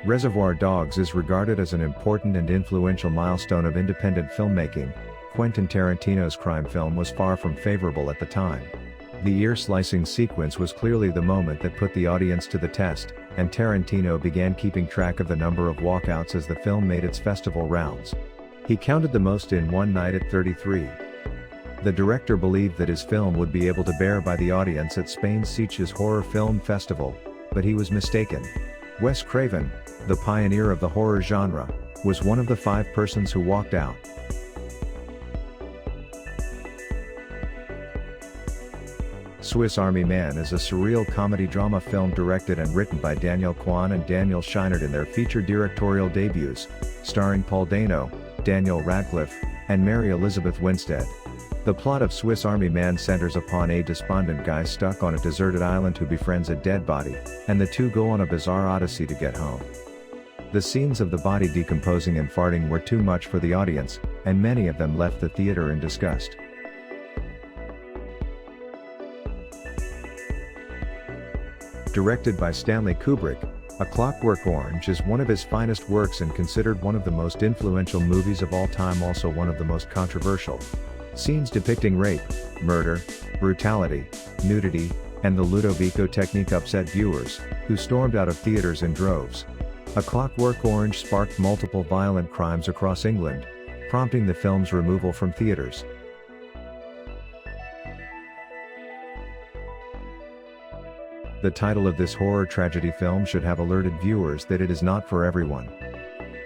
Reservoir Dogs is regarded as an important and influential milestone of independent filmmaking. Quentin Tarantino's crime film was far from favorable at the time. The ear-slicing sequence was clearly the moment that put the audience to the test, and Tarantino began keeping track of the number of walkouts as the film made its festival rounds. He counted the most in one night at 33. The director believed that his film would be able to bear by the audience at Spain's Sitges Horror Film Festival, but he was mistaken. Wes Craven, the pioneer of the horror genre, was one of the 5 persons who walked out. Swiss Army Man is a surreal comedy drama film directed and written by Daniel Kwan and Daniel Scheinert in their feature directorial debuts, starring Paul Dano, Daniel Radcliffe, and Mary Elizabeth Winstead. The plot of Swiss Army Man centers upon a despondent guy stuck on a deserted island who befriends a dead body, and the two go on a bizarre odyssey to get home. The scenes of the body decomposing and farting were too much for the audience, and many of them left the theater in disgust. Directed by Stanley Kubrick, A Clockwork Orange is one of his finest works and considered one of the most influential movies of all time, also one of the most controversial. Scenes depicting rape, murder, brutality, nudity, and the Ludovico technique upset viewers, who stormed out of theaters in droves. A Clockwork Orange sparked multiple violent crimes across England, prompting the film's removal from theaters. The title of this horror tragedy film should have alerted viewers that it is not for everyone.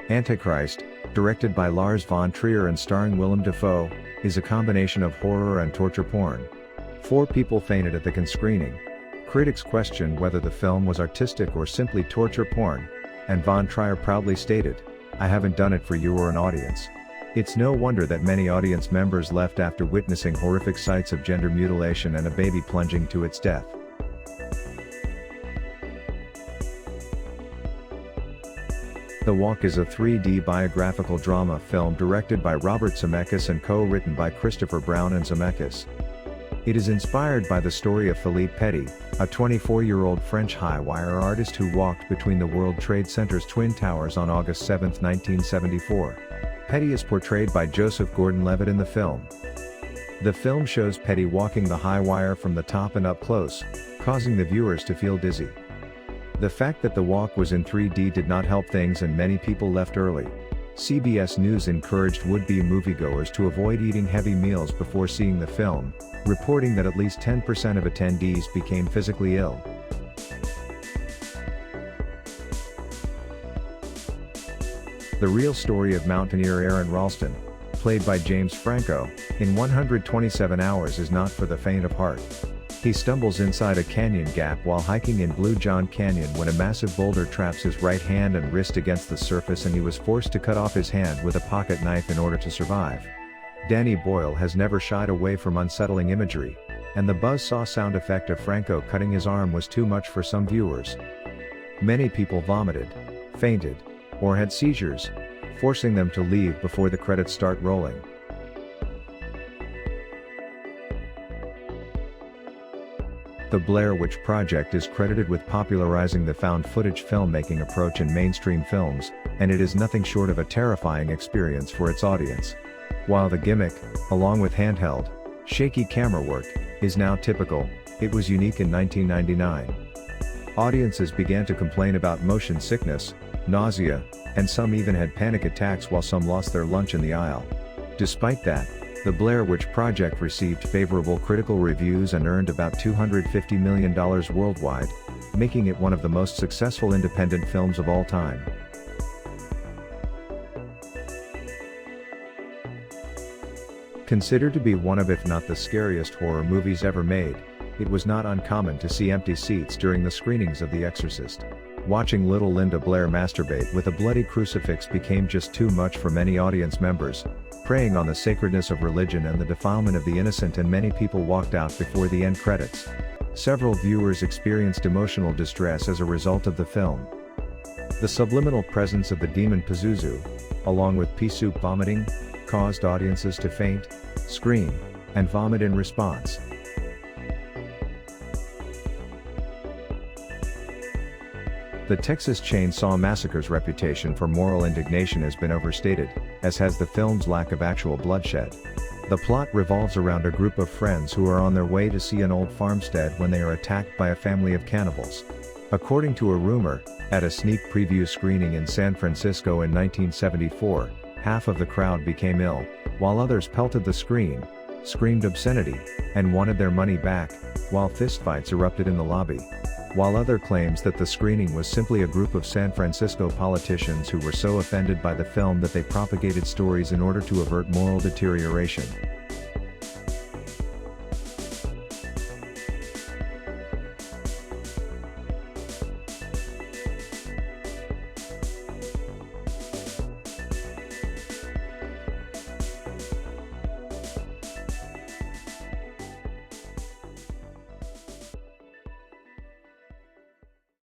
Antichrist, directed by Lars von Trier and starring Willem Dafoe, is a combination of horror and torture porn. 4 people fainted at the screening. Critics questioned whether the film was artistic or simply torture porn, and von Trier proudly stated, "I haven't done it for you or an audience." It's no wonder that many audience members left after witnessing horrific sights of gender mutilation and a baby plunging to its death. The Walk is a 3D biographical drama film directed by Robert Zemeckis and co-written by Christopher Brown and Zemeckis. It is inspired by the story of Philippe Petit, a 24-year-old French high-wire artist who walked between the World Trade Center's Twin Towers on August 7, 1974. Petit is portrayed by Joseph Gordon-Levitt in the film. The film shows Petit walking the high wire from the top and up close, causing the viewers to feel dizzy. The fact that The Walk was in 3D did not help things and many people left early. CBS News encouraged would-be moviegoers to avoid eating heavy meals before seeing the film, reporting that at least 10% of attendees became physically ill. The real story of mountaineer Aaron Ralston, played by James Franco, in 127 Hours is not for the faint of heart. He stumbles inside a canyon gap while hiking in Blue John Canyon when a massive boulder traps his right hand and wrist against the surface and he was forced to cut off his hand with a pocket knife in order to survive. Danny Boyle has never shied away from unsettling imagery, and the buzzsaw sound effect of Franco cutting his arm was too much for some viewers. Many people vomited, fainted, or had seizures, forcing them to leave before the credits start rolling. The Blair Witch Project is credited with popularizing the found footage filmmaking approach in mainstream films, and it is nothing short of a terrifying experience for its audience. While the gimmick, along with handheld, shaky camera work, is now typical, it was unique in 1999. Audiences began to complain about motion sickness, nausea, and some even had panic attacks while some lost their lunch in the aisle. Despite that, The Blair Witch Project received favorable critical reviews and earned about $250 million worldwide, making it one of the most successful independent films of all time. Considered to be one of if not the scariest horror movies ever made, it was not uncommon to see empty seats during the screenings of The Exorcist. Watching little Linda Blair masturbate with a bloody crucifix became just too much for many audience members, preying on the sacredness of religion and the defilement of the innocent, and many people walked out before the end credits. Several viewers experienced emotional distress as a result of the film. The subliminal presence of the demon Pazuzu, along with pea soup vomiting, caused audiences to faint, scream, and vomit in response. The Texas Chainsaw Massacre's reputation for moral indignation has been overstated, as has the film's lack of actual bloodshed. The plot revolves around a group of friends who are on their way to see an old farmstead when they are attacked by a family of cannibals. According to a rumor, at a sneak preview screening in San Francisco in 1974, half of the crowd became ill, while others pelted the screen, screamed obscenity, and wanted their money back, while fistfights erupted in the lobby. While other claims that the screening was simply a group of San Francisco politicians who were so offended by the film that they propagated stories in order to avert moral deterioration.